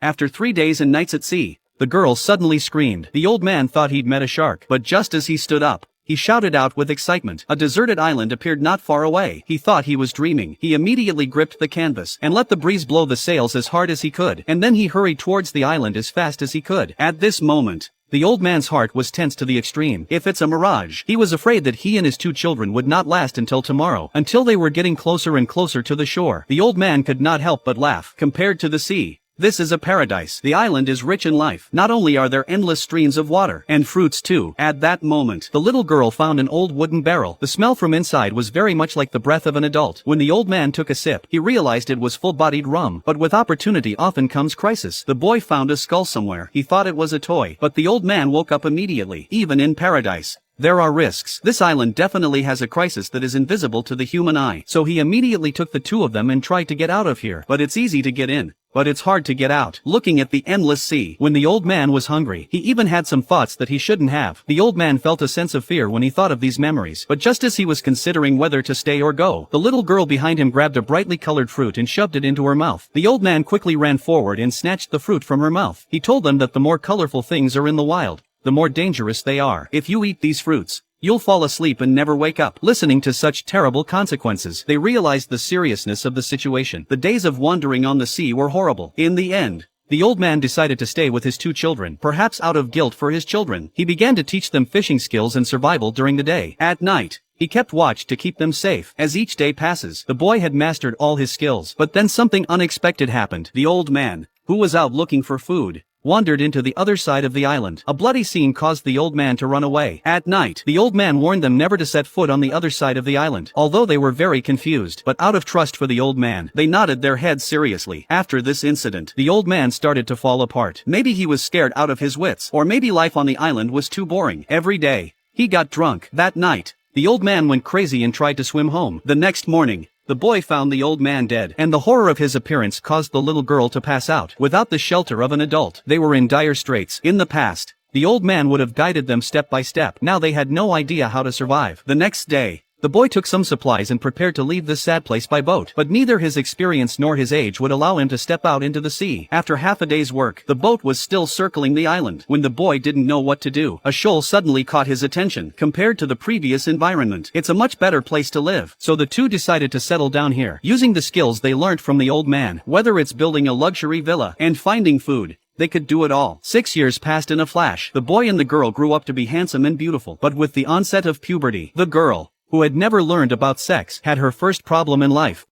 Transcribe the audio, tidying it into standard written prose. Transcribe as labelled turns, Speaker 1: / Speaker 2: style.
Speaker 1: After 3 days and nights at sea, the girl suddenly screamed. The old man thought he'd met a shark, but just as he stood up, he shouted out with excitement. A deserted island appeared not far away. He thought he was dreaming. He immediately gripped the canvas and let the breeze blow the sails as hard as he could, and then he hurried towards the island as fast as he could. At this moment, the old man's heart was tense to the extreme. If it's a mirage, he was afraid that he and his 2 children would not last until tomorrow. Until they were getting closer and closer to the shore, the old man could not help but laugh. Compared to the sea, this is a paradise. The island is rich in life. Not only are there endless streams of water, and fruits too. At that moment, the little girl found an old wooden barrel. The smell from inside was very much like the breath of an adult. When the old man took a sip, he realized it was full-bodied rum. But with opportunity often comes crisis. The boy found a skull somewhere. He thought it was a toy, but the old man woke up immediately. Even in paradise, there are risks. This island definitely has a crisis that is invisible to the human eye. So he immediately took the 2 of them and tried to get out of here. But it's easy to get in, but it's hard to get out. Looking at the endless sea, when the old man was hungry, he even had some thoughts that he shouldn't have. The old man felt a sense of fear when he thought of these memories. But just as he was considering whether to stay or go, the little girl behind him grabbed a brightly colored fruit and shoved it into her mouth. The old man quickly ran forward and snatched the fruit from her mouth. He told them that the more colorful things are in the wild, the more dangerous they are. If you eat these fruits, you'll fall asleep and never wake up. Listening to such terrible consequences, they realized the seriousness of the situation. The days of wandering on the sea were horrible. In the end, the old man decided to stay with his 2 children, perhaps out of guilt for his children. He began to teach them fishing skills and survival during the day. At night, he kept watch to keep them safe. As each day passes, the boy had mastered all his skills. But then something unexpected happened. The old man, who was out looking for food, wandered into the other side of the island. A bloody scene caused the old man to run away. At night, the old man warned them never to set foot on the other side of the island. Although they were very confused, but out of trust for the old man, they nodded their heads seriously. After this incident, the old man started to fall apart. Maybe he was scared out of his wits, or maybe life on the island was too boring. Every day, he got drunk. That night, the old man went crazy and tried to swim home. The next morning, the boy found the old man dead, and the horror of his appearance caused the little girl to pass out. Without the shelter of an adult, they were in dire straits. In the past, the old man would have guided them step by step. Now they had no idea how to survive. The next day, the boy took some supplies and prepared to leave this sad place by boat. But neither his experience nor his age would allow him to step out into the sea. After half a day's work, the boat was still circling the island. When the boy didn't know what to do, a shoal suddenly caught his attention. Compared to the previous environment, it's a much better place to live. So the 2 decided to settle down here. Using the skills they learned from the old man, whether it's building a luxury villa and finding food, they could do it all. 6 years passed in a flash. The boy and the girl grew up to be handsome and beautiful. But with the onset of puberty, the girl, who had never learned about sex, had her first problem in life.